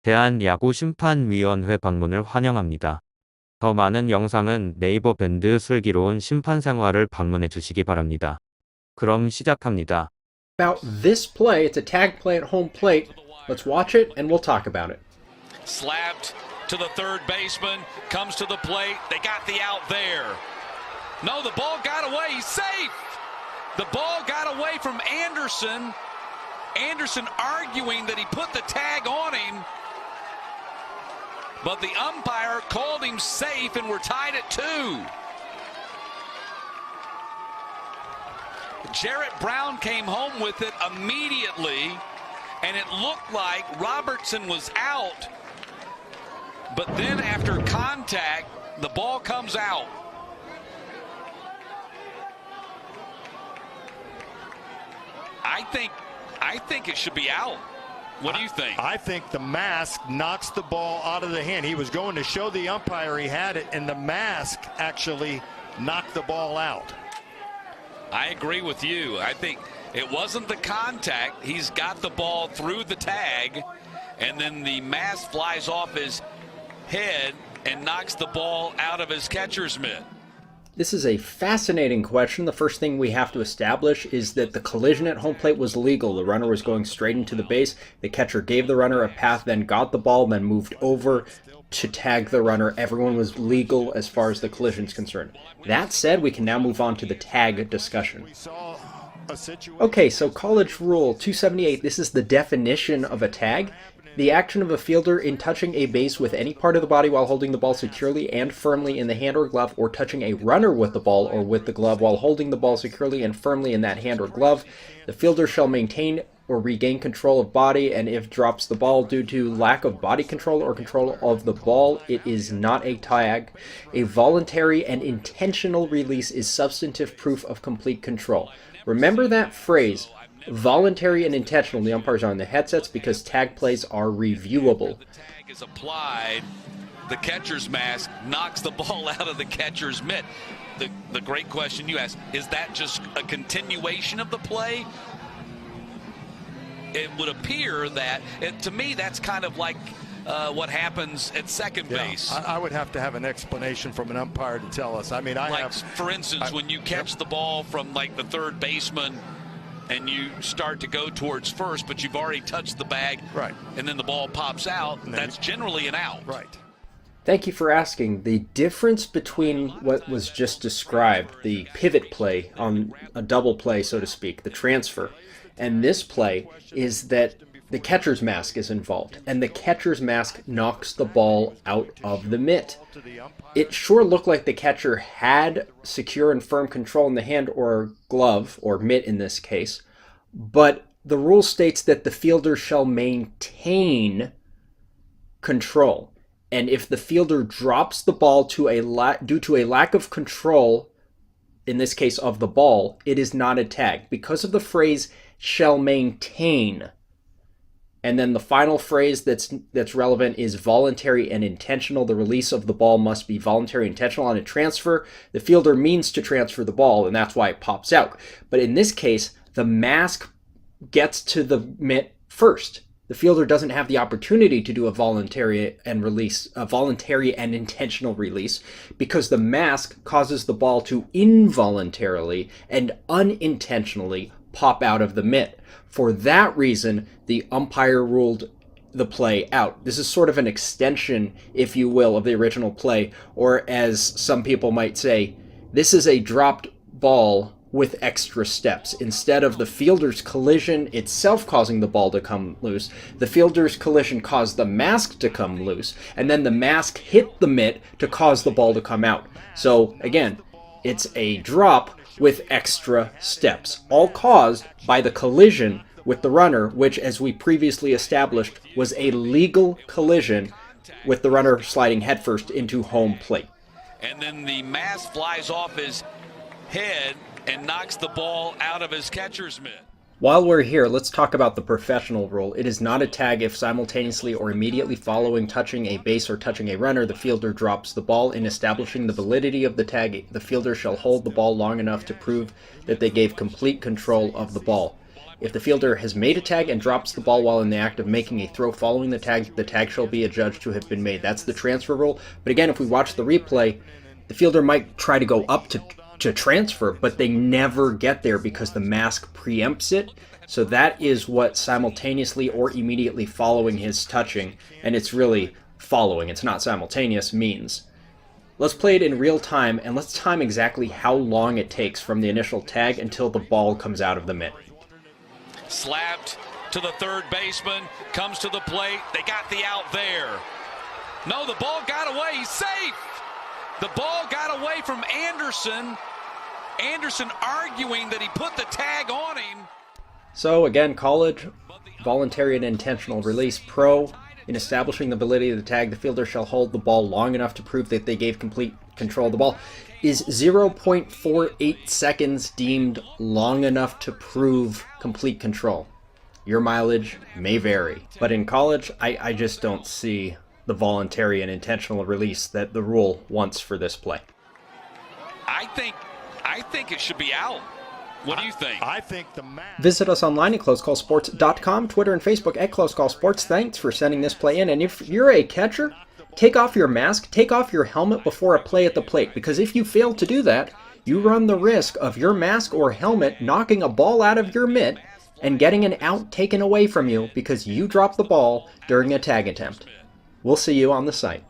대한야구심판위원회 방문을 환영합니다. 더 많은 영상은 네이버 밴드 슬기로운 심판생활을 방문해 주시기 바랍니다. 그럼 시작합니다. About this play, it's a tag play at home plate. Let's watch it and we'll talk about it. Slapped to the third baseman, comes to the plate. They got the out there. No, the ball got away. He's safe. The ball got away from Anderson. Anderson arguing that he put the tag on him. But the umpire called him safe and we're tied at 2. Jarrett Brown came home with it immediately, and it looked like Robertson was out. But then after contact, the ball comes out. I think it should be out. What do you think? I think the mask knocks the ball out of the hand. He was going to show the umpire he had it, and the mask actually knocked the ball out. I agree with you. I think it wasn't the contact. He's got the ball through the tag, and then the mask flies off his head and knocks the ball out of his catcher's mitt. This is a fascinating question. The first thing we have to establish is that the collision at home plate was legal. The runner was going straight into the base. The catcher gave the runner a path, then got the ball, then moved over to tag the runner. Everyone was legal as far as the collision is concerned. That said, we can now move on to the tag discussion. Okay, so College Rule 278, this is the definition of a tag. The action of a fielder in touching a base with any part of the body while holding the ball securely and firmly in the hand or glove, or touching a runner with the ball or with the glove while holding the ball securely and firmly in that hand or glove. The fielder shall maintain or regain control of body, and if drops the ball due to lack of body control or control of the ball, it is not a tag. A voluntary and intentional release is substantive proof of complete control. Remember that phrase, voluntary and intentional. The umpires are on the headsets because tag plays are reviewable. The tag is applied. The catcher's mask knocks the ball out of the catcher's mitt. The great question you asked, is that just a continuation of the play? It would appear that, to me, that's kind of like what happens at second base. I would have to have an explanation from an umpire to tell us. I mean, for instance, when you catch the ball from like the third baseman and you start to go towards first, but you've already touched the bag, right, and then the ball pops out, that's generally an out. Right. Thank you for asking. The difference between what was just described, the pivot play on a double play, so to speak, the transfer, and this play is that the catcher's mask is involved, and the catcher's mask knocks the ball out of the mitt. It sure looked like the catcher had secure and firm control in the hand or glove, or mitt in this case, but the rule states that the fielder shall maintain control. And if the fielder drops the ball due to a lack of control, in this case of the ball, it is not a tag. Because of the phrase shall maintain. And then the final phrase that's relevant is voluntary and intentional. The release of the ball must be voluntary and intentional. On a transfer, the fielder means to transfer the ball, and that's why it pops out. But in this case, the mask gets to the mitt first. The fielder doesn't have the opportunity to do a voluntary and intentional release, because the mask causes the ball to involuntarily and unintentionally pop out of the mitt. For that reason, the umpire ruled the play out. This is sort of an extension, if you will, of the original play, or as some people might say, this is a dropped ball with extra steps. Instead of the fielder's collision itself causing the ball to come loose, the fielder's collision caused the mask to come loose, and then the mask hit the mitt to cause the ball to come out. So again, it's a drop with extra steps, all caused by the collision with the runner, which, as we previously established, was a legal collision with the runner sliding headfirst into home plate. And then the mask flies off his head and knocks the ball out of his catcher's mitt. While we're here, let's talk about the professional rule. It is not a tag if simultaneously or immediately following touching a base or touching a runner, the fielder drops the ball. In establishing the validity of the tag, the fielder shall hold the ball long enough to prove that they gave complete control of the ball. If the fielder has made a tag and drops the ball while in the act of making a throw following the tag shall be adjudged to have been made. That's the transfer rule. But again, if we watch the replay, the fielder might try to go up to transfer, but they never get there because the mask preempts it. So that is what simultaneously or immediately following his touching, and it's really following, it's not simultaneous, means. Let's play it in real time, and let's time exactly how long it takes from the initial tag until the ball comes out of the mitt. Slapped to the third baseman, comes to the plate. They got the out there. No, the ball got away. He's safe. The ball got away from Anderson. Anderson arguing that he put the tag on him. So again, college, voluntary and intentional release. Pro, in establishing the validity of the tag, the fielder shall hold the ball long enough to prove that they gave complete control of the ball. Is 0.48 seconds deemed long enough to prove complete control? Your mileage may vary. But in college, I just don't see the voluntary and intentional release that the rule wants for this play. I think it should be out. What do you think? I think the match. Visit us online at closecallsports.com, Twitter and Facebook at closecallsports. Thanks for sending this play in. And if you're a catcher, take off your mask, take off your helmet before a play at the plate, because if you fail to do that, you run the risk of your mask or helmet knocking a ball out of your mitt and getting an out taken away from you because you dropped the ball during a tag attempt. We'll see you on the site.